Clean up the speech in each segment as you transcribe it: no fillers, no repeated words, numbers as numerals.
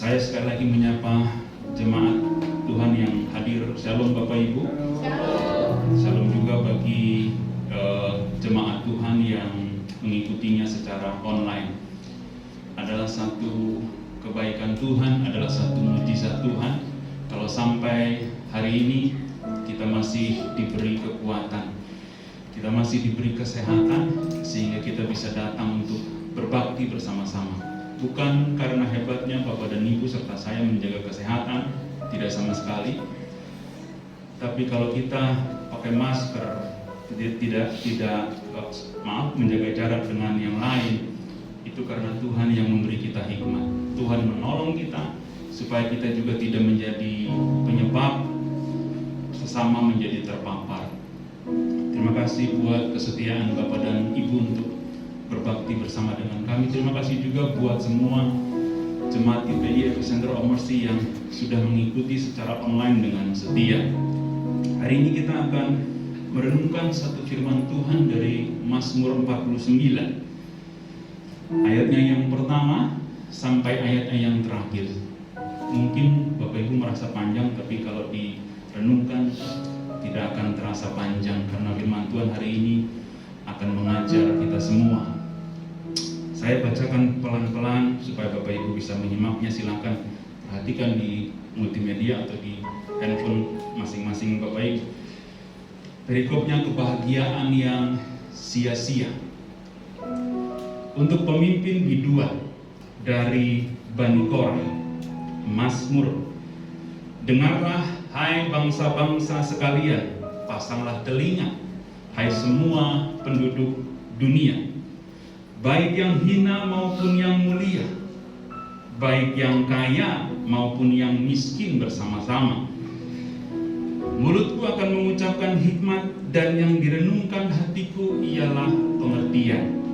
Saya sekali lagi menyapa jemaat Tuhan yang hadir. Shalom Bapak Ibu. Shalom juga bagi jemaat Tuhan yang mengikutinya secara online. Adalah satu kebaikan Tuhan, adalah satu mujizat Tuhan kalau sampai hari ini kita masih diberi kekuatan, kita masih diberi kesehatan, sehingga kita bisa datang untuk berbakti bersama-sama. Bukan karena hebatnya Bapak dan Ibu serta saya menjaga kesehatan, tidak sama sekali. Tapi kalau kita pakai masker, tidak menjaga jarak dengan yang lain, itu karena Tuhan yang memberi kita hikmat. Tuhan menolong kita supaya kita juga tidak menjadi penyebab sesama menjadi terpapar. Terima kasih buat kesetiaan Bapak dan Ibu untuk berbakti bersama dengan kami. Terima kasih juga buat semua jemaat GPI Epicenter of Mercy yang sudah mengikuti secara online dengan setia. Hari ini kita akan merenungkan satu firman Tuhan dari Mazmur 49. Ayatnya yang pertama sampai ayatnya yang terakhir. Mungkin Bapak Ibu merasa panjang, tapi kalau direnungkan tidak akan terasa panjang karena firman Tuhan hari ini akan mengajar kita semua. Saya bacakan pelan-pelan supaya Bapak Ibu bisa menyimaknya. Silakan perhatikan di multimedia atau di handphone masing-masing Bapak Ibu. Perikopnya kebahagiaan yang sia-sia. Untuk pemimpin biduan dari Bani Korah, Mazmur. Dengarlah hai bangsa-bangsa sekalian, pasanglah telinga, hai semua penduduk dunia. Baik yang hina maupun yang mulia, baik yang kaya maupun yang miskin bersama-sama. Mulutku akan mengucapkan hikmat, dan yang direnungkan hatiku ialah pengertian.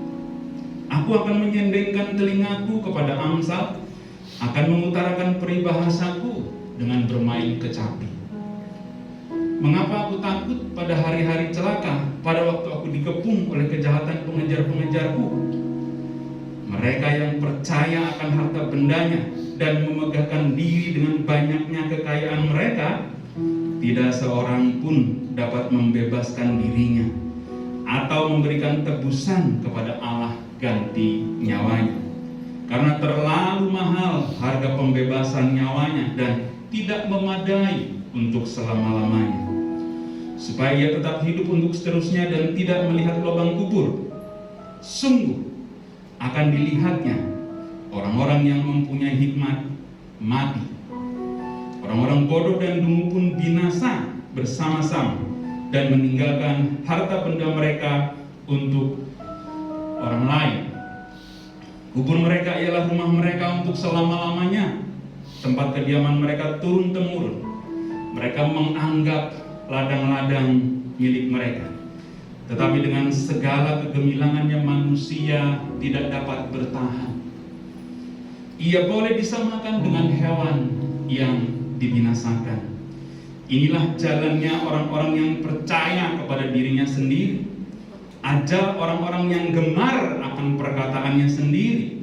Aku akan menyendengkan telingaku kepada amsal, akan mengutarakan peribahasaku dengan bermain kecapi. Mengapa aku takut pada hari-hari celaka, pada waktu aku dikepung oleh kejahatan pengejar-pengejarku? Mereka yang percaya akan harta bendanya dan memegahkan diri dengan banyaknya kekayaan mereka, tidak seorang pun dapat membebaskan dirinya atau memberikan tebusan kepada Allah ganti nyawanya. Karena terlalu mahal harga pembebasan nyawanya dan tidak memadai untuk selama-lamanya, supaya ia tetap hidup untuk seterusnya dan tidak melihat lubang kubur. Sungguh akan dilihatnya orang-orang yang mempunyai hikmat mati, orang-orang bodoh dan dungu pun binasa bersama-sama, dan meninggalkan harta benda mereka untuk orang lain. Kubur mereka ialah rumah mereka untuk selama-lamanya, tempat kediaman mereka turun-temurun. Mereka menganggap ladang-ladang milik mereka, tetapi dengan segala kegemilangannya manusia tidak dapat bertahan. Ia boleh disamakan dengan hewan yang dibinasakan. Inilah jalannya orang-orang yang percaya kepada dirinya sendiri, ajal orang-orang yang gemar akan perkataannya sendiri.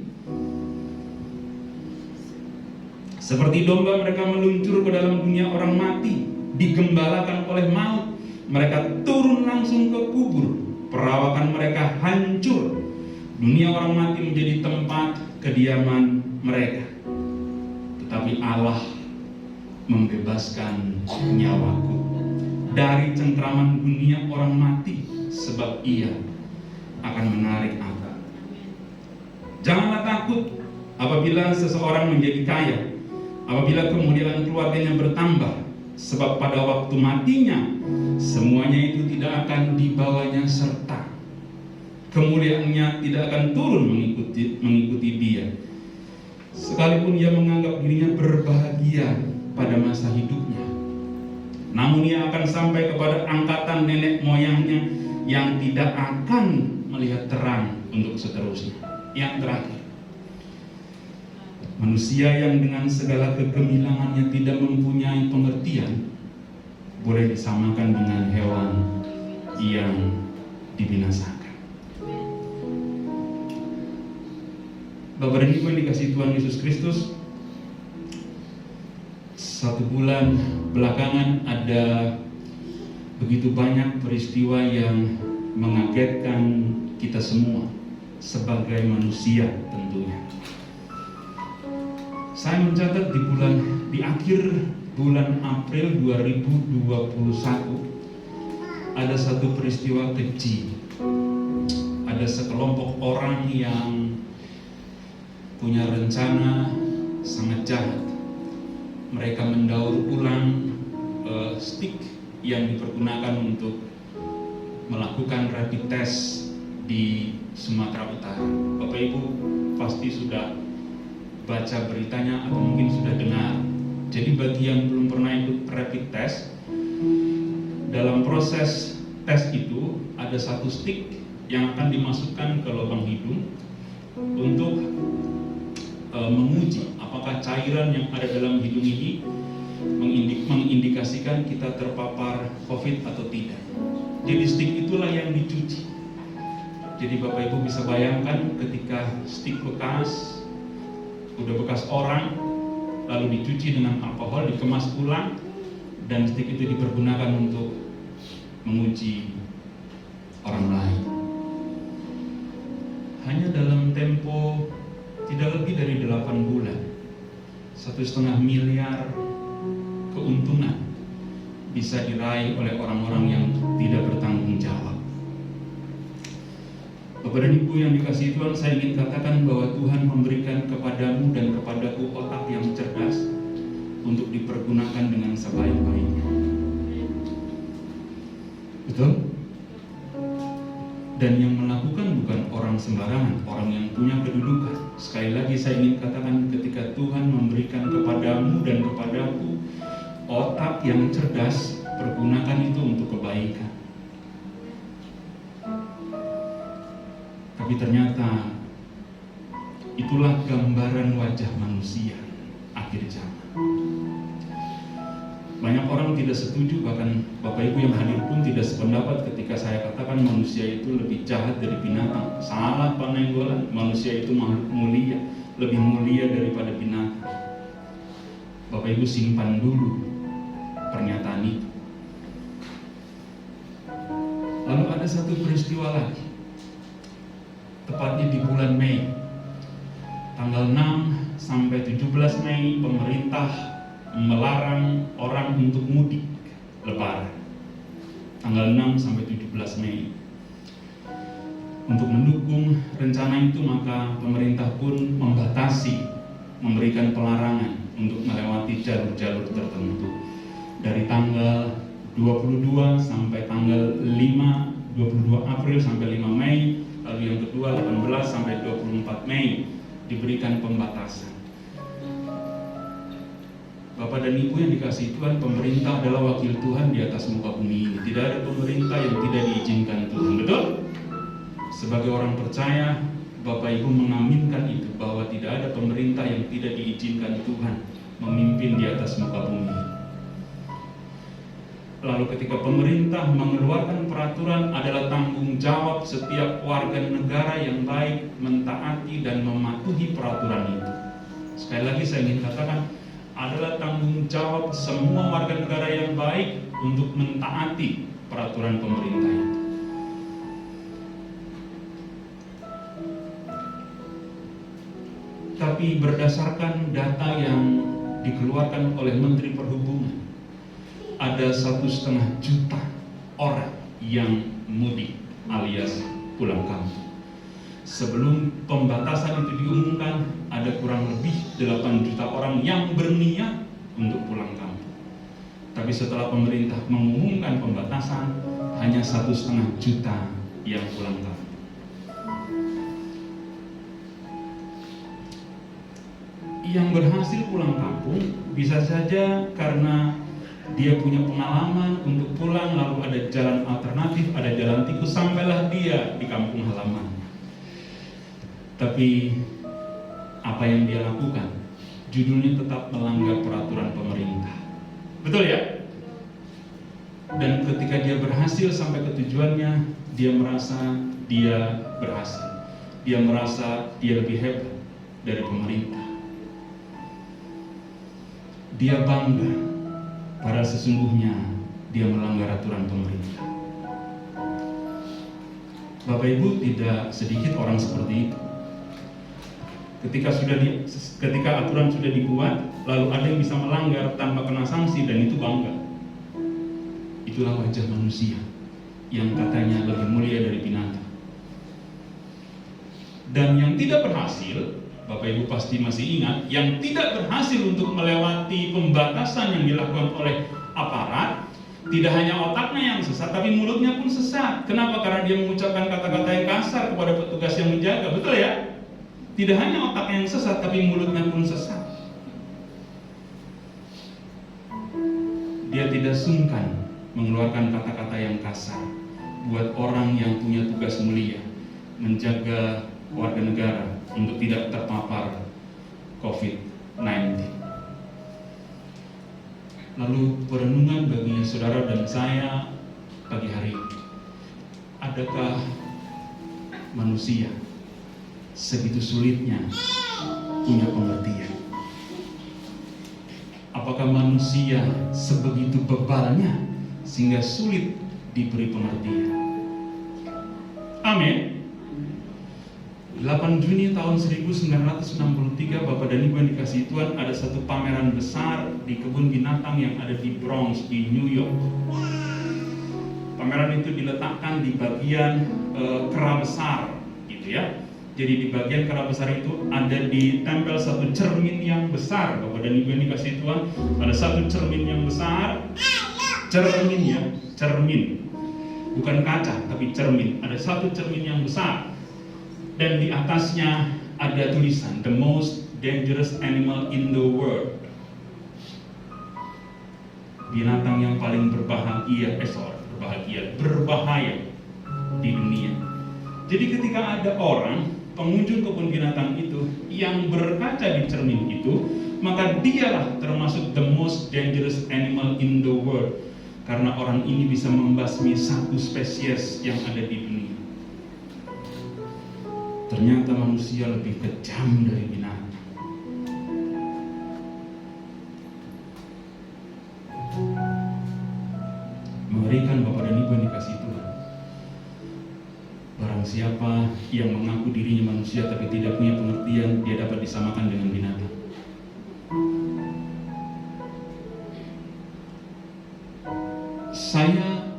Seperti domba mereka meluncur ke dalam dunia orang mati, digembalakan oleh maut. Mereka turun langsung ke kubur, perawakan mereka hancur. Dunia orang mati menjadi tempat kediaman mereka. Tetapi Allah membebaskan nyawaku dari cengkraman dunia orang mati, sebab Ia akan menarik aku. Janganlah takut apabila seseorang menjadi kaya, apabila kemuliaan keluarganya bertambah, sebab pada waktu matinya semuanya itu tidak akan dibawanya serta. Kemuliaannya tidak akan turun mengikuti dia, sekalipun ia menganggap dirinya berbahagia pada masa hidupnya. Namun ia akan sampai kepada angkatan nenek moyangnya yang tidak akan melihat terang untuk seterusnya. Yang terakhir, manusia yang dengan segala kegemilangannya tidak mempunyai pengertian boleh disamakan dengan hewan yang dibinasakan. Bapak dan Ibu yang dikasihi Tuhan Yesus Kristus, 1 bulan belakangan ada begitu banyak peristiwa yang mengagetkan kita semua sebagai manusia tentunya. Saya mencatat di akhir bulan April 2021 ada satu peristiwa keji. Ada sekelompok orang yang punya rencana sangat jahat. Mereka mendaur ulang stick yang dipergunakan untuk melakukan rapid test di Sumatera Utara. Bapak Ibu pasti sudah baca beritanya atau mungkin sudah dengar. Jadi bagi yang belum pernah ikut rapid test, dalam proses tes itu ada satu stick yang akan dimasukkan ke lubang hidung untuk menguji apakah cairan yang ada dalam hidung ini mengindikasikan kita terpapar COVID atau tidak. Jadi stick itulah yang dicuci. Jadi Bapak Ibu bisa bayangkan ketika stick bekas, udah bekas orang, lalu dicuci dengan alkohol, dikemas ulang, dan stick itu dipergunakan untuk menguji orang lain. Hanya dalam tempo tidak lebih dari 8 bulan, 1,5 miliar keuntungan bisa diraih oleh orang-orang yang tidak bertanggung jawab. Bapak dan Ibu yang dikasihi Tuhan, saya ingin katakan bahwa Tuhan memberikan kepadamu dan kepadaku otak yang cerdas untuk dipergunakan dengan sebaik-baiknya. Betul? Dan yang melakukan bukan orang sembarangan, orang yang punya kedudukan. Sekali lagi saya ingin katakan, ketika Tuhan memberikan kepadamu dan kepadaku otak yang cerdas, pergunakan itu untuk kebaikan. Tapi ternyata itulah gambaran wajah manusia akhir zaman. Banyak orang tidak setuju, bahkan Bapak Ibu yang hadir pun tidak sependapat ketika saya katakan manusia itu lebih jahat dari binatang. Salah panenggolan, manusia itu makhluk mulia, lebih mulia daripada binatang. Bapak Ibu simpan dulu pernyataan itu. Lalu ada satu peristiwa lagi, tepatnya di bulan Mei, tanggal 6 sampai 17 Mei, pemerintah melarang orang untuk mudik lebaran. Tanggal 6 sampai 17 Mei. Untuk mendukung rencana itu, maka pemerintah pun memberikan pelarangan untuk melewati jalur-jalur tertentu. Dari tanggal 22 sampai tanggal 22 April sampai 5 Mei, lalu yang kedua 18 sampai 24 Mei diberikan pembatasan. Bapak dan Ibu yang dikasihi Tuhan, pemerintah adalah wakil Tuhan di atas muka bumi ini. Tidak ada pemerintah yang tidak diizinkan Tuhan, betul? Sebagai orang percaya, Bapak Ibu mengaminkan itu, bahwa tidak ada pemerintah yang tidak diizinkan Tuhan memimpin di atas muka bumi. Lalu ketika pemerintah mengeluarkan peraturan, adalah tanggung jawab setiap warga negara yang baik mentaati dan mematuhi peraturan itu. Sekali lagi saya ingin katakan, adalah tanggung jawab semua warga negara yang baik untuk mentaati peraturan pemerintah itu. Tapi berdasarkan data yang dikeluarkan oleh Menteri Perhubungan, ada 1,5 juta orang yang mudik alias pulang kampung. Sebelum pembatasan itu diumumkan, ada kurang lebih 8 juta orang yang berniat untuk pulang kampung. Tapi setelah pemerintah mengumumkan pembatasan, hanya 1,5 juta yang pulang kampung. Yang berhasil pulang kampung bisa saja karena dia punya pengalaman untuk pulang, lalu ada jalan alternatif, ada jalan tikus, sampailah dia di kampung halaman. Tapi apa yang dia lakukan, judulnya tetap melanggar peraturan pemerintah. Betul ya? Dan ketika dia berhasil sampai ke tujuannya, dia merasa dia berhasil. Dia merasa dia lebih hebat dari pemerintah. dia bangga, padahal sesungguhnya dia melanggar aturan pemerintah. Bapak Ibu, tidak sedikit orang seperti itu. Ketika aturan sudah dibuat, lalu ada yang bisa melanggar tanpa kena sanksi dan itu bangga. Itulah wajah manusia yang katanya lebih mulia dari binatang. Dan yang tidak berhasil, Bapak Ibu pasti masih ingat, yang tidak berhasil untuk melewati pembatasan yang dilakukan oleh aparat, tidak hanya otaknya yang sesat, tapi mulutnya pun sesat. Kenapa? Karena dia mengucapkan kata-kata yang kasar kepada petugas yang menjaga. Betul ya? Tidak hanya otaknya yang sesat, tapi mulutnya pun sesat. Dia tidak sungkan mengeluarkan kata-kata yang kasar buat orang yang punya tugas mulia, menjaga warga negara untuk tidak terpapar COVID-19. Lalu perenungan bagi saudara dan saya pagi hari ini, adakah manusia segitu sulitnya punya pengertian? Apakah manusia sebegitu bebalnya sehingga sulit diberi pengertian? Amin. 8 Juni tahun 1963, Bapak dan Ibu yang dikasihi Tuhan, ada satu pameran besar di kebun binatang yang ada di Bronx di New York. Pameran itu diletakkan di bagian kera besar, gitu ya. Jadi di bagian kera besar itu ada ditempel satu cermin yang besar, Bapak dan Ibu yang dikasihi Tuhan. Ada satu cermin yang besar, cermin ya, cermin, bukan kaca tapi cermin. Ada satu cermin yang besar. Dan di atasnya ada tulisan "The most dangerous animal in the world". Binatang yang paling berbahaya di dunia. Jadi ketika ada orang pengunjung kebun binatang itu yang berkaca di cermin itu, maka dialah termasuk the most dangerous animal in the world, karena orang ini bisa membasmi satu spesies yang ada di dunia. Ternyata manusia lebih kejam dari binatang. Mengerikan Bapak dan Ibu yang dikasihi Tuhan. Barang siapa yang mengaku dirinya manusia tapi tidak punya pengertian, dia dapat disamakan dengan binatang. Saya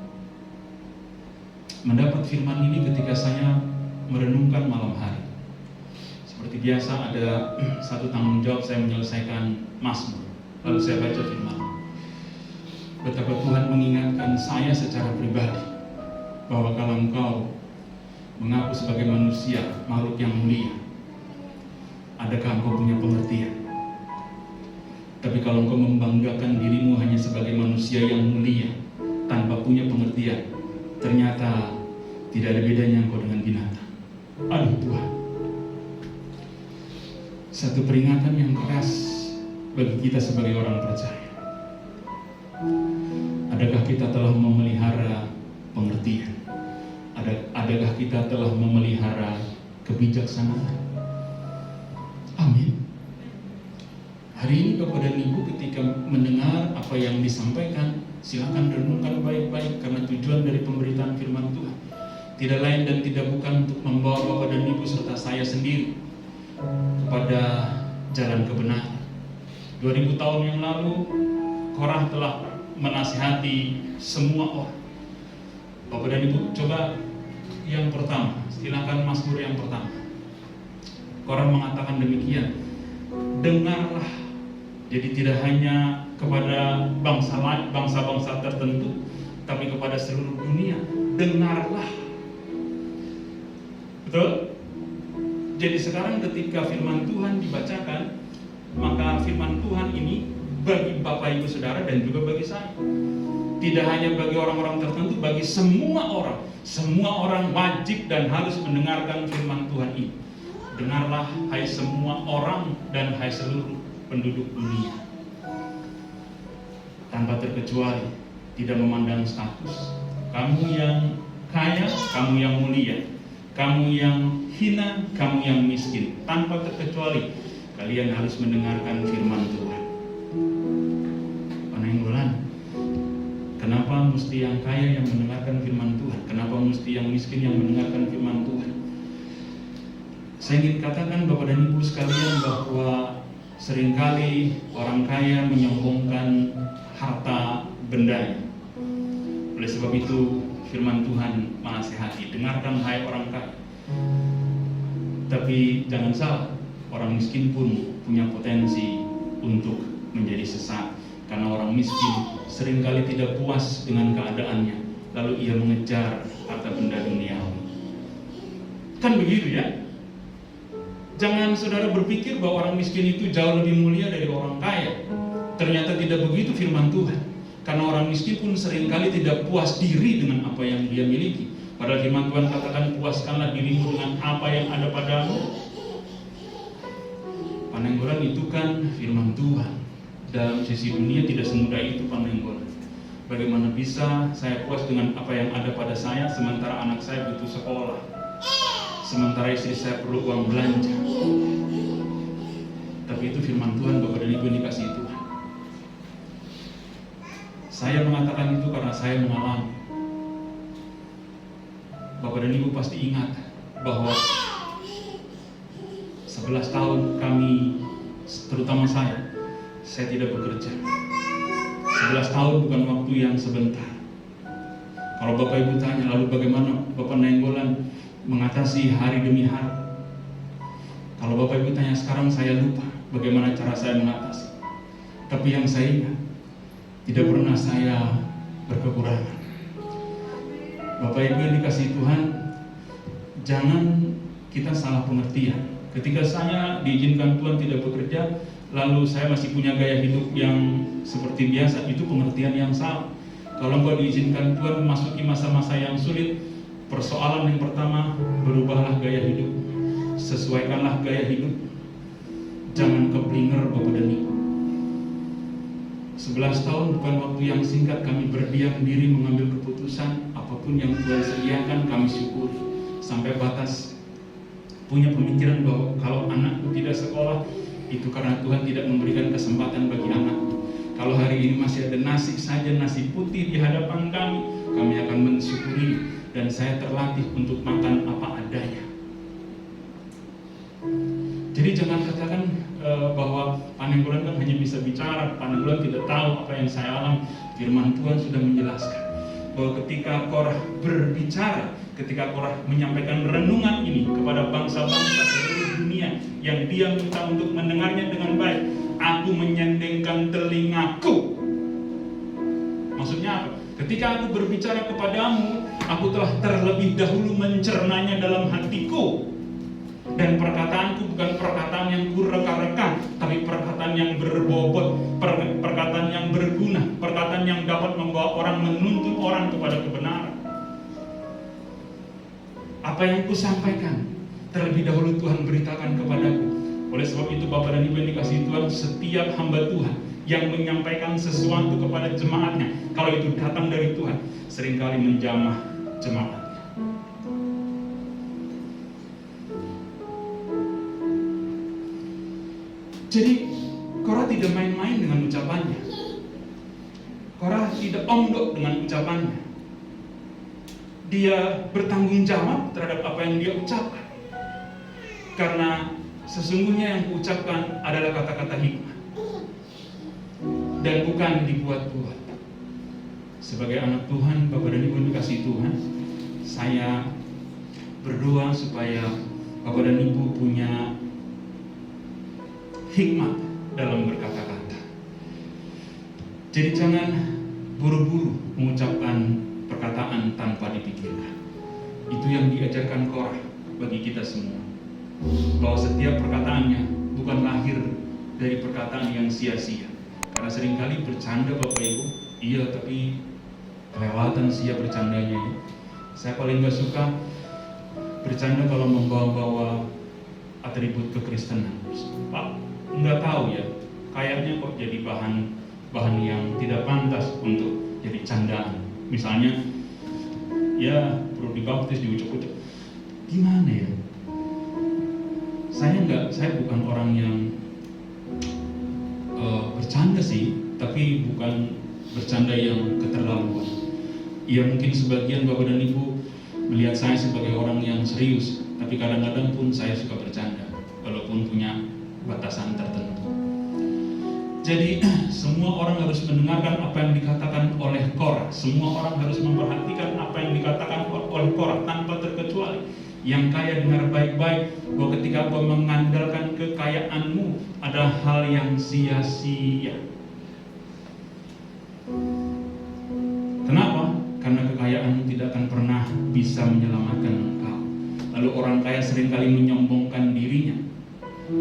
mendapat firman ini ketika saya merenungkan malam hari. Seperti biasa ada satu tanggung jawab, saya menyelesaikan Mazmur. Lalu saya baca firman. Betapa Tuhan mengingatkan saya secara pribadi bahwa kalau engkau mengaku sebagai manusia, makhluk yang mulia, adakah engkau punya pengertian? Tapi kalau engkau membanggakan dirimu hanya sebagai manusia yang mulia tanpa punya pengertian, ternyata tidak ada bedanya engkau dengan binatang. Aduh Tuhan, satu peringatan yang keras bagi kita sebagai orang percaya. Adakah kita telah memelihara pengertian? Adakah kita telah memelihara kebijaksanaan? Amin. Hari ini Bapak dan Ibu ketika mendengar apa yang disampaikan, silakan renungkan baik-baik, karena tujuan dari pemberitaan firman Tuhan tidak lain dan tidak bukan untuk membawa Bapak dan Ibu serta saya sendiri kepada jalan kebenaran. 2000 tahun yang lalu, Korah telah menasihati semua orang. Bapak dan Ibu, coba yang pertama, silakan Mazmur yang pertama. Korah mengatakan demikian, dengarlah. Jadi tidak hanya kepada bangsa-bangsa tertentu, tapi kepada seluruh dunia, dengarlah. Betul? Jadi sekarang ketika firman Tuhan dibacakan, maka firman Tuhan ini bagi Bapak Ibu Saudara dan juga bagi saya. Tidak hanya bagi orang-orang tertentu, bagi semua orang. Semua orang wajib dan harus mendengarkan firman Tuhan ini. Dengarlah hai semua orang dan hai seluruh penduduk dunia. Tanpa terkecuali, tidak memandang status. Kamu yang kaya, kamu yang mulia, kamu yang hina, kamu yang miskin, tanpa terkecuali kalian harus mendengarkan firman Tuhan. Panenggolan, kenapa mesti yang kaya yang mendengarkan firman Tuhan? Kenapa mesti yang miskin yang mendengarkan firman Tuhan? Saya ingin katakan Bapak dan Ibu sekalian bahwa seringkali orang kaya menyombongkan harta bendanya. Oleh sebab itu firman Tuhan menasihati, dengarkan hai orang kaya. Tapi jangan salah, orang miskin pun punya potensi untuk menjadi sesat. Karena orang miskin seringkali tidak puas dengan keadaannya, lalu ia mengejar harta benda duniawi. Kan begitu ya? Jangan saudara berpikir bahwa orang miskin itu jauh lebih mulia dari orang kaya. Ternyata tidak begitu firman Tuhan. Karena orang miskin pun seringkali tidak puas diri dengan apa yang dia miliki. Padahal firman Tuhan katakan, puaskanlah dirimu dengan apa yang ada padamu. Panenggolan itu kan firman Tuhan. Dalam sisi dunia tidak semudah itu panenggolan. Bagaimana bisa saya puas dengan apa yang ada pada saya, sementara anak saya butuh sekolah, sementara istri saya perlu uang belanja. Tapi itu firman Tuhan, Bapak dan Ibu yang dikasihi Tuhan. Saya mengatakan itu karena saya mengalami. Bapak dan Ibu pasti ingat bahwa 11 tahun kami, terutama saya tidak bekerja. 11 tahun bukan waktu yang sebentar. Kalau Bapak Ibu tanya, lalu bagaimana Bapak Nainggolan mengatasi hari demi hari? Kalau Bapak Ibu tanya sekarang, saya lupa bagaimana cara saya mengatasi. Tapi yang saya ingat, tidak pernah saya berkekurangan. Bapak Ibu yang dikasihi Tuhan, jangan kita salah pengertian. Ketika saya diizinkan Tuhan tidak bekerja, lalu saya masih punya gaya hidup yang seperti biasa, itu pengertian yang salah. Kalau engkau diizinkan Tuhan memasuki masa-masa yang sulit, persoalan yang pertama, berubahlah gaya hidup. Sesuaikanlah gaya hidup. Jangan keblinger Bapak dan Ibu. 11 tahun bukan waktu yang singkat kami berdiam diri mengambil keputusan. Apapun yang Tuhan sediakan kami syukuri. Sampai batas punya pemikiran bahwa kalau anakku tidak sekolah, itu karena Tuhan tidak memberikan kesempatan bagi anakku. Kalau hari ini masih ada nasi saja, nasi putih di hadapan kami akan mensyukuri. Dan saya terlatih untuk makan apa adanya. Jadi jangan katakan bahwa Panenggolan kan hanya bisa bicara, Panenggolan tidak tahu apa yang saya alami. Firman Tuhan sudah menjelaskan bahwa ketika Korah berbicara, ketika Korah menyampaikan renungan ini kepada bangsa-bangsa seluruh dunia yang dia minta untuk mendengarnya dengan baik, aku menyendengkan telingaku. Maksudnya apa? Ketika aku berbicara kepadamu, aku telah terlebih dahulu mencernanya dalam hatiku. Dan perkataanku bukan perkataan yang kureka-reka, tapi perkataan yang berbobot, perkataan yang berguna, perkataan yang dapat membawa orang, menuntun orang kepada kebenaran. Apa yang kusampaikan terlebih dahulu Tuhan beritakan kepadaku. Oleh sebab itu Bapak dan Ibu yang dikasihi Tuhan, setiap hamba Tuhan yang menyampaikan sesuatu kepada jemaatnya, kalau itu datang dari Tuhan, seringkali menjamah jemaat. Jadi Korah tidak main-main dengan ucapannya. Korah tidak omdok dengan ucapannya. Dia bertanggung jawab terhadap apa yang dia ucapkan. Karena sesungguhnya yang kuucapkan adalah kata-kata hikmat dan bukan dibuat-buat. Sebagai anak Tuhan, Bapak dan Ibu yang dikasihi Tuhan, saya berdoa supaya Bapak dan Ibu punya hikmat dalam berkata-kata. Jadi jangan buru-buru mengucapkan perkataan tanpa dipikirkan. Itu yang diajarkan Korah bagi kita semua. Bahwa setiap perkataannya bukan lahir dari perkataan yang sia-sia. Karena seringkali bercanda Bapak Ibu, iya tapi kelewatan sia bercandanya. Saya paling gak suka bercanda kalau membawa-bawa atribut kekristenan. Pak, nggak tahu ya, kayaknya kok jadi bahan yang tidak pantas untuk jadi candaan. Misalnya, ya perlu dibaptis, diucap-ucap. Gimana ya? Saya bukan orang yang bercanda sih, tapi bukan bercanda yang keterlaluan. Ya mungkin sebagian Bapak dan Ibu melihat saya sebagai orang yang serius, tapi kadang-kadang pun saya suka bercanda, walaupun punya batasan tertentu. Jadi semua orang harus mendengarkan apa yang dikatakan oleh Korah. Semua orang harus memperhatikan apa yang dikatakan oleh Korah tanpa terkecuali. Yang kaya dengar baik-baik bahwa ketika engkau mengandalkan kekayaanmu ada hal yang sia-sia. Kenapa? Karena kekayaanmu tidak akan pernah bisa menyelamatkan engkau. Lalu orang kaya seringkali menyombongkan dirinya.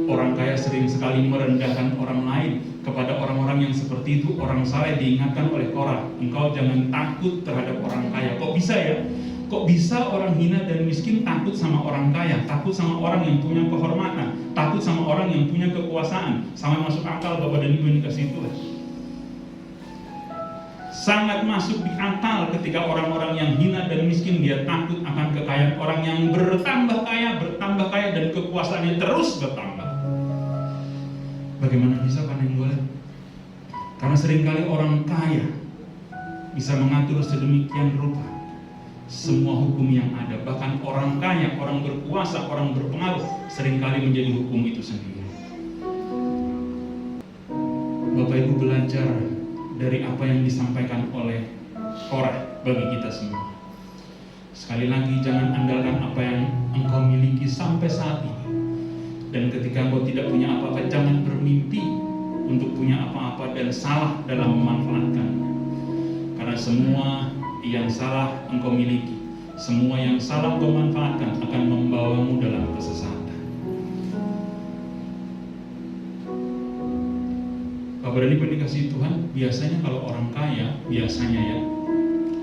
Orang kaya sering sekali merendahkan orang lain. Kepada orang-orang yang seperti itu, orang saleh diingatkan oleh Korah, engkau jangan takut terhadap orang kaya. Kok bisa ya? Kok bisa orang hina dan miskin takut sama orang kaya, takut sama orang yang punya kehormatan, takut sama orang yang punya kekuasaan? Sangat masuk akal Bapak dan Ibu yang dikasihi Tuhan. Sangat masuk di akal ketika orang-orang yang hina dan miskin dia takut akan kekayaan orang yang bertambah kaya dan kekuasaannya terus bertambah. Bagaimana bisa Pak Nenggolan? Karena seringkali orang kaya bisa mengatur sedemikian rupa semua hukum yang ada. Bahkan orang kaya, orang berkuasa, orang berpengaruh seringkali menjadi hukum itu sendiri. Bapak Ibu belajar dari apa yang disampaikan oleh Korah bagi kita semua. Sekali lagi, jangan andalkan apa yang engkau miliki sampai saat ini. Dan ketika engkau tidak punya apa-apa, jangan bermimpi untuk punya apa-apa dan salah dalam memanfaatkannya. Karena semua yang salah engkau miliki, semua yang salah engkau manfaatkan akan membawamu dalam kesesatan. Bapak dan Ibu dikasihi Tuhan, biasanya kalau orang kaya, biasanya ya,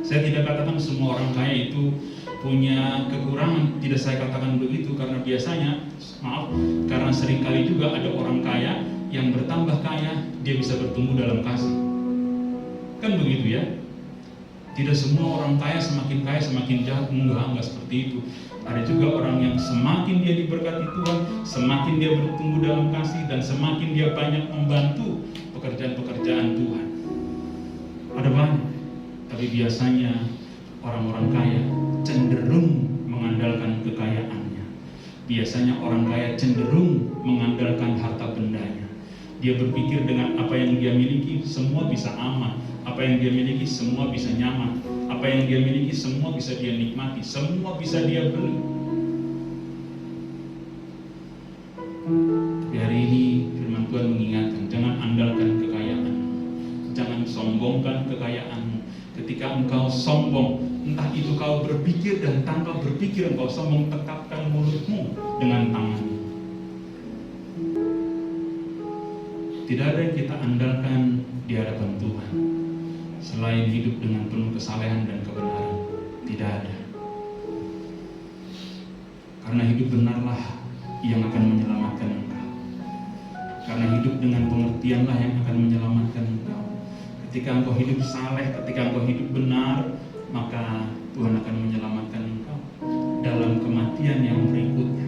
saya tidak katakan semua orang kaya itu punya kekurangan, tidak saya katakan begitu, karena biasanya, karena seringkali juga ada orang kaya yang bertambah kaya, dia bisa bertumbuh dalam kasih. Kan begitu ya? Tidak semua orang kaya semakin jahat, enggak seperti itu. Ada juga orang yang semakin dia diberkati Tuhan, semakin dia bertumbuh dalam kasih, dan semakin dia banyak membantu pekerjaan-pekerjaan Tuhan. Ada banyak, tapi biasanya orang-orang kaya cenderung mengandalkan kekayaannya. Biasanya orang kaya cenderung mengandalkan harta bendanya. Dia berpikir dengan apa yang dia miliki semua bisa aman, apa yang dia miliki semua bisa nyaman, apa yang dia miliki semua bisa dia nikmati, semua bisa dia beli. Tapi hari ini firman Tuhan mengingatkan, jangan andalkan kekayaan, jangan sombongkan kekayaanmu. Ketika engkau sombong, entah itu kau berpikir dan tanpa berpikir engkau sombong, tekapkan mulutmu dengan tanganmu. Tidak ada yang kita andalkan di hadapan Tuhan selain hidup dengan penuh kesalehan dan kebenaran. Tidak ada. Karena hidup benarlah yang akan menyelamatkan engkau. Karena hidup dengan pengertianlah yang akan menyelamatkan engkau. Ketika engkau hidup saleh, ketika engkau hidup benar, maka Tuhan akan menyelamatkan engkau dalam kematian yang berikutnya.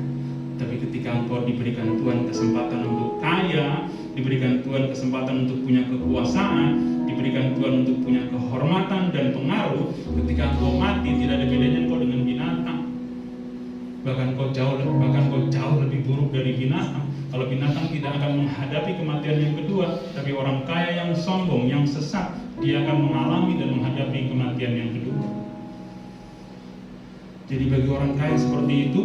Tapi ketika engkau diberikan Tuhan kesempatan untuk kaya, diberikan Tuhan kesempatan untuk punya kekuasaan, diberikan Tuhan untuk punya kehormatan dan pengaruh, ketika engkau mati tidak ada bedanya engkau dengan binatang. Bahkan kau jauh lebih buruk dari binatang. Kalau binatang tidak akan menghadapi kematian yang kedua, tapi orang kaya yang sombong, yang sesat, dia akan mengalami dan menghadapi kematian yang kedua. Jadi bagi orang kaya seperti itu,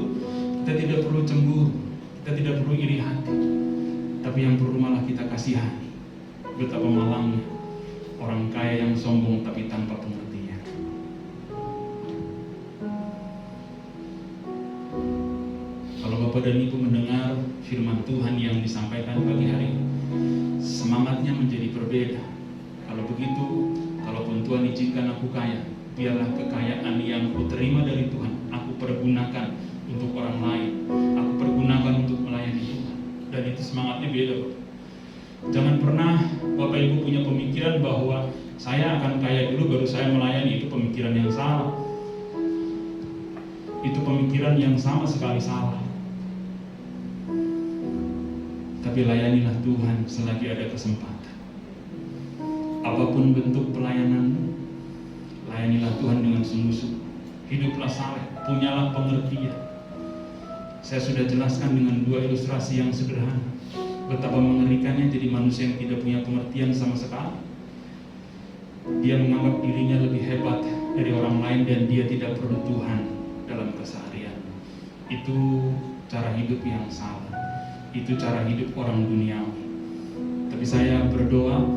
kita tidak perlu cemburu, kita tidak perlu iri hati, tapi yang perlu malah kita kasihani. Betapa malangnya orang kaya yang sombong tapi tanpa pengertian. Kalau Bapak dan Ibu mendengar firman Tuhan yang disampaikan pagi hari ini, semangatnya menjadi berbeda. Kalau begitu, kalaupun Tuhan izinkan aku kaya, biarlah kekayaan yang kuterima dari Tuhan aku pergunakan untuk orang lain, aku pergunakan untuk melayani Tuhan. Dan itu semangatnya beda, Bapak. Jangan pernah Bapak Ibu punya pemikiran bahwa saya akan kaya dulu baru saya melayani. Itu pemikiran yang salah. Itu pemikiran yang sama sekali salah. Tapi layanilah Tuhan selagi ada kesempatan. Apapun bentuk pelayananmu, layanilah Tuhan dengan sungguh-sungguh. Hiduplah saleh, punyalah pengertian. Saya sudah jelaskan dengan 2 ilustrasi yang sederhana betapa mengerikannya jadi manusia yang tidak punya pengertian sama sekali. Dia menganggap dirinya lebih hebat dari orang lain dan dia tidak perlu Tuhan dalam keseharian. Itu cara hidup yang salah. Itu cara hidup orang duniawi. Tapi saya berdoa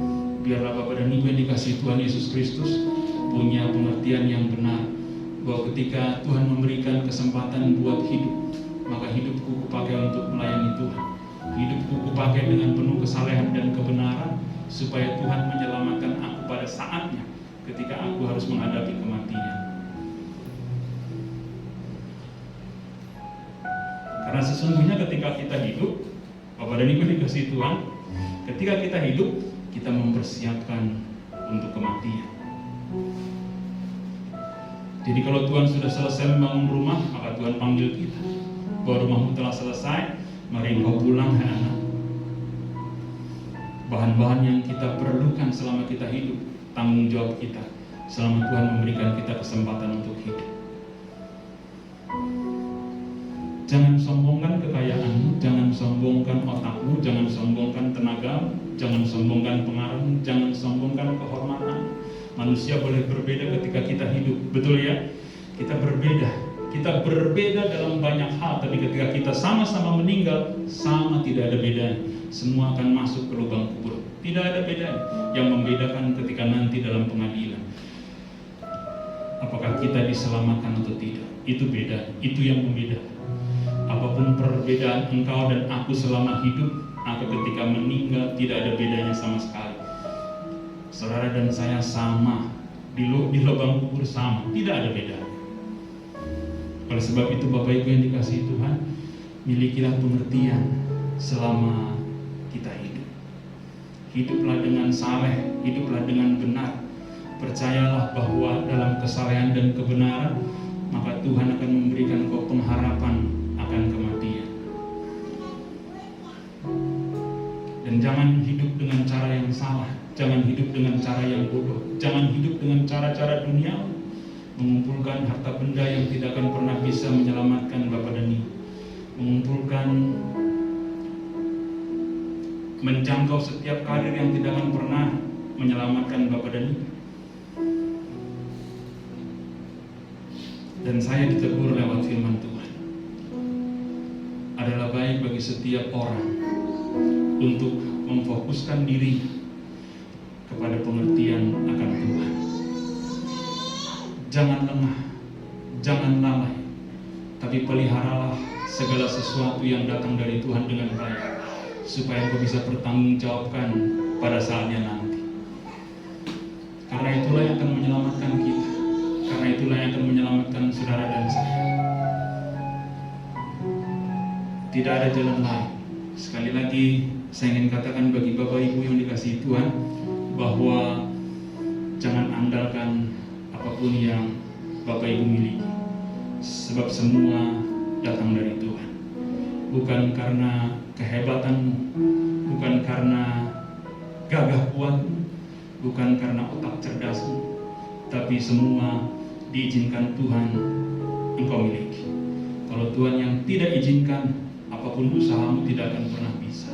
biarlah Bapak dan Ibu yang dikasihi Tuhan Yesus Kristus punya pengertian yang benar bahwa ketika Tuhan memberikan kesempatan buat hidup, maka hidupku kupakai untuk melayani Tuhan. Hidupku kupakai dengan penuh kesalehan dan kebenaran supaya Tuhan menyelamatkan aku pada saatnya ketika aku harus menghadapi kematian. Karena sesungguhnya ketika kita hidup, Bapak dan Ibu dikasihi Tuhan, ketika kita hidup, kita mempersiapkan untuk kematian. Jadi kalau Tuhan sudah selesai membangun rumah, maka Tuhan panggil kita, bahwa rumahmu telah selesai, mari engkau pulang, hai anak. Bahan-bahan yang kita perlukan selama kita hidup, tanggung jawab kita selama Tuhan memberikan kita kesempatan untuk hidup. Jangan sombongkan kekayaanmu, jangan sombongkan otakmu, jangan sombongkan tenagamu, jangan sombongkan pengaruhmu, jangan sombongkan kehormatan. Manusia boleh berbeda ketika kita hidup, betul ya? Kita berbeda dalam banyak hal, tapi ketika kita sama-sama meninggal, sama tidak ada bedanya. Semua akan masuk ke lubang kubur. Tidak ada bedanya. Yang membedakan ketika nanti dalam pengadilan, apakah kita diselamatkan atau tidak, itu beda. Itu yang membedakan. Apapun perbedaan engkau dan aku selama hidup, maka ketika meninggal tidak ada bedanya sama sekali. Saudara dan saya sama, di lubang kubur sama, tidak ada bedanya. Oleh sebab itu Bapak Ibu yang dikasihi Tuhan, milikilah pengertian selama kita hidup. Hiduplah dengan saleh, hiduplah dengan benar. Percayalah bahwa dalam kesalehan dan kebenaran, maka Tuhan akan memberikan kau pengharapan akan kematian. Dan jangan hidup dengan cara yang salah, jangan hidup dengan cara yang bodoh, jangan hidup dengan cara-cara duniawi, mengumpulkan harta benda yang tidak akan pernah bisa menyelamatkan Bapak dan Ibu, menjangkau setiap karir yang tidak akan pernah menyelamatkan Bapak dan Ibu. Dan saya ditegur lewat firman Tuhan, adalah baik bagi setiap orang untuk memfokuskan diri kepada pengertian akan Tuhan. Jangan lengah, jangan lalai, tapi peliharalah segala sesuatu yang datang dari Tuhan dengan baik, supaya kau bisa bertanggungjawabkan pada saatnya nanti. Karena itulah yang akan menyelamatkan kita, karena itulah yang akan menyelamatkan saudara dan saya. Tidak ada jalan lain. Sekali lagi saya ingin katakan bagi Bapak Ibu yang dikasihi Tuhan, bahwa jangan andalkan apapun yang Bapak Ibu miliki, sebab semua datang dari Tuhan. Bukan karena kehebatanmu, bukan karena gagah kuatmu, bukan karena otak cerdasmu, tapi semua diizinkan Tuhan engkau miliki. Kalau Tuhan yang tidak izinkan, apapun usahamu tidak akan pernah bisa.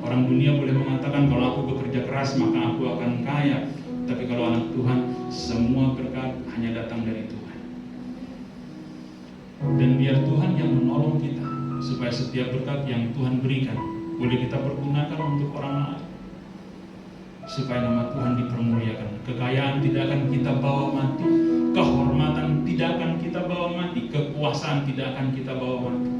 Orang dunia boleh mengatakan kalau aku bekerja keras maka aku akan kaya, tapi kalau anak Tuhan, semua berkat hanya datang dari Tuhan. Dan biar Tuhan yang menolong kita, supaya setiap berkat yang Tuhan berikan boleh kita pergunakan untuk orang lain, supaya nama Tuhan dipermuliakan. Kekayaan tidak akan kita bawa mati, kehormatan tidak akan kita bawa mati, kekuasaan tidak akan kita bawa mati.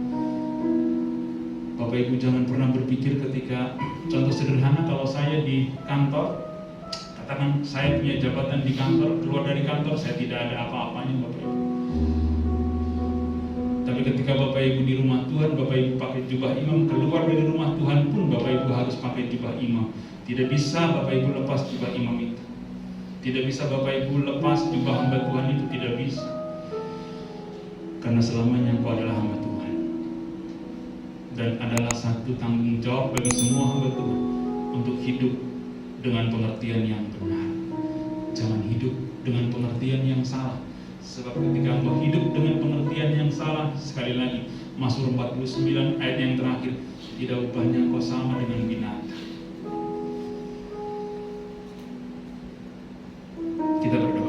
Bapak Ibu jangan pernah berpikir ketika, contoh sederhana, kalau saya di kantor, katakan saya punya jabatan di kantor, keluar dari kantor saya tidak ada apa-apanya Bapak Ibu. Tapi ketika Bapak Ibu di rumah Tuhan, Bapak Ibu pakai jubah imam, keluar dari rumah Tuhan pun Bapak Ibu harus pakai jubah imam. Tidak bisa Bapak Ibu lepas jubah imam itu. Tidak bisa Bapak Ibu lepas jubah hamba Tuhan itu, tidak bisa. Karena selamanya engkau adalah hamba Tuhan. Dan adalah satu tanggung jawab bagi semua hamba Tuhan untuk hidup dengan pengertian yang benar. Jangan hidup dengan pengertian yang salah. Sebab ketika engkau hidup dengan pengertian yang salah, sekali lagi Mazmur 49 ayat yang terakhir, tidak ubahnya engkau sama dengan binatang. Kita berdoa.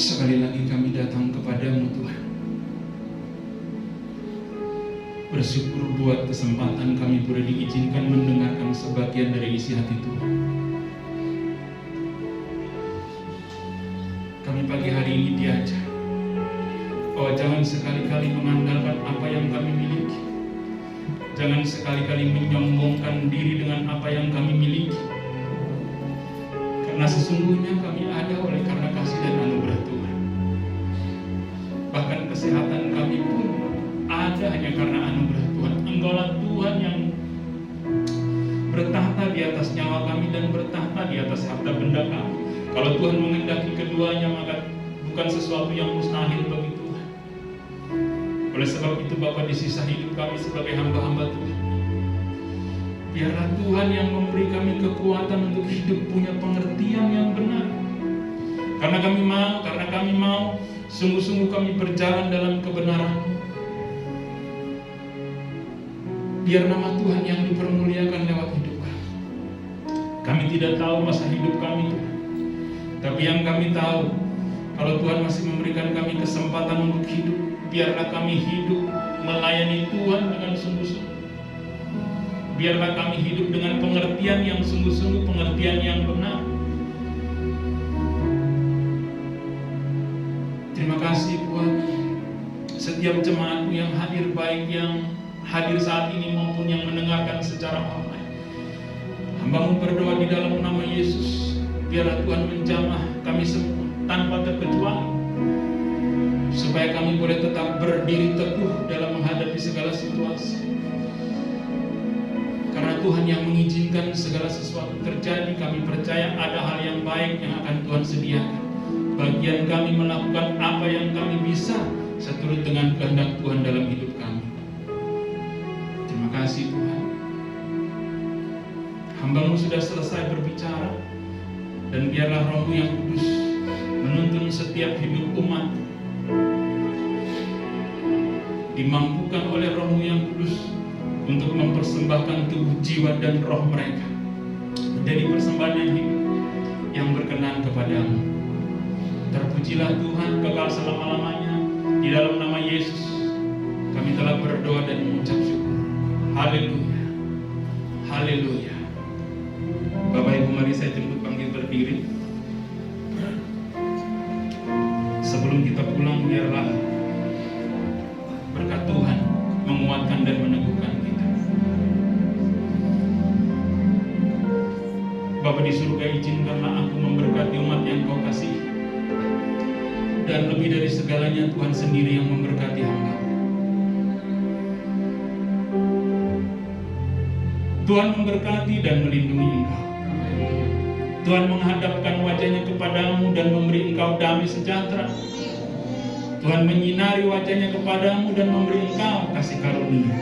Sekali lagi kami datang kepadamu Tuhan, bersyukur buat kesempatan kami boleh diizinkan mendengarkan sebagian dari isi hati Tuhan. Kami pagi hari ini diajar bahwa jangan sekali-kali mengandalkan apa yang kami miliki, jangan sekali-kali menyombongkan diri dengan apa yang kami miliki, karena sesungguhnya kami ada oleh karena kasih dan anugerah Tuhan. Bahkan kesehatan kami pun ada hanya karena anugerah Tuhan. Engkaulah Tuhan yang bertahta di atas nyawa kami dan bertahta di atas harta benda kami. Kalau Tuhan mengendaki keduanya, maka bukan sesuatu yang mustahil bagi Tuhan. Oleh sebab itu Bapa, di sisa hidup kami sebagai hamba-hamba Tuhan, biarlah Tuhan yang memberi kami kekuatan untuk hidup punya pengertian yang benar. Karena kami mau sungguh-sungguh kami berjalan dalam kebenaran. Biar nama Tuhan yang dipermuliakan lewat hidup kami. Kami tidak tahu masa hidup kami, tapi yang kami tahu, kalau Tuhan masih memberikan kami kesempatan untuk hidup, biarlah kami hidup melayani Tuhan dengan sungguh-sungguh. Biarlah kami hidup dengan pengertian yang sungguh-sungguh, pengertian yang benar. Terima kasih buat setiap jemaatmu yang hadir, baik yang hadir saat ini maupun yang mendengarkan secara online. Hamba-Mu berdoa di dalam nama Yesus, biarlah Tuhan menjamah kami semua tanpa terkecuali, supaya kami boleh tetap berdiri teguh dalam menghadapi segala situasi. Karena Tuhan yang mengizinkan segala sesuatu terjadi, kami percaya ada hal yang baik yang akan Tuhan sediakan. Bagian kami melakukan apa yang kami bisa seturut dengan kehendak Tuhan dalam hidup kami. Terima kasih Tuhan. Hamba-Mu sudah selesai berbicara, dan biarlah Roh-Mu yang kudus menuntun setiap hidup umat, dimampukan oleh Roh-Mu yang kudus untuk mempersembahkan tubuh, jiwa, dan roh mereka menjadi persembahan yang hidup yang berkenan kepadamu. Terpujilah Tuhan kekal selama-lamanya. Di dalam nama Yesus kami telah berdoa dan mengucap syukur. Haleluya, haleluya. Bapak Ibu, mari saya jemput panggil berdiri. Sebelum kita pulang, biarlah berkat Tuhan menguatkan dan meneguhkan kita. Bapa di surga, izinkanlah aku memberkati umat yang Kau kasih. Dan lebih dari segalanya, Tuhan sendiri yang memberkati hamba. Tuhan memberkati dan melindungi engkau. Tuhan menghadapkan wajahnya kepadamu dan memberi engkau damai sejahtera. Tuhan menyinari wajahnya kepadamu dan memberi engkau kasih karunia.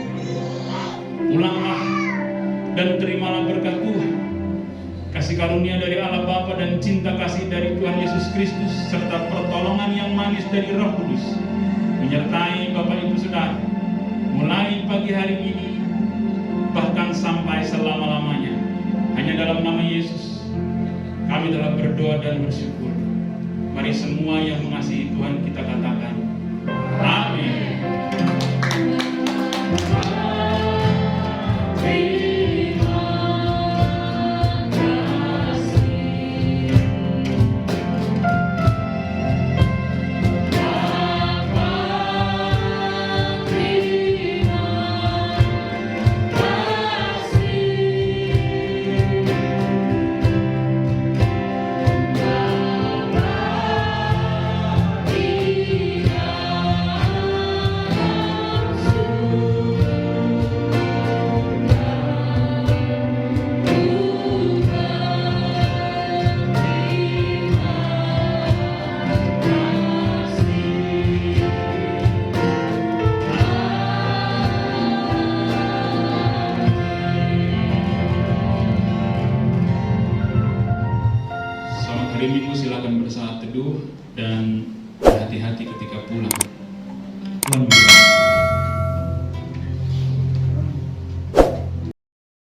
Pulanglah dan terimalah berkat Tuhan, kasih karunia dari Allah Bapa dan cinta kasih dari Tuhan Yesus Kristus, serta pertolongan yang manis dari Roh Kudus menyertai Bapak Ibu Saudara mulai pagi hari ini bahkan sampai selama-lamanya. Hanya dalam nama Yesus kami telah berdoa dan bersyukur. Mari semua yang mengasihi Tuhan kita katakan amin. Terima Hari Minggu silakan bersaat teduh dan hati-hati ketika pulang. Tuhan memberkati.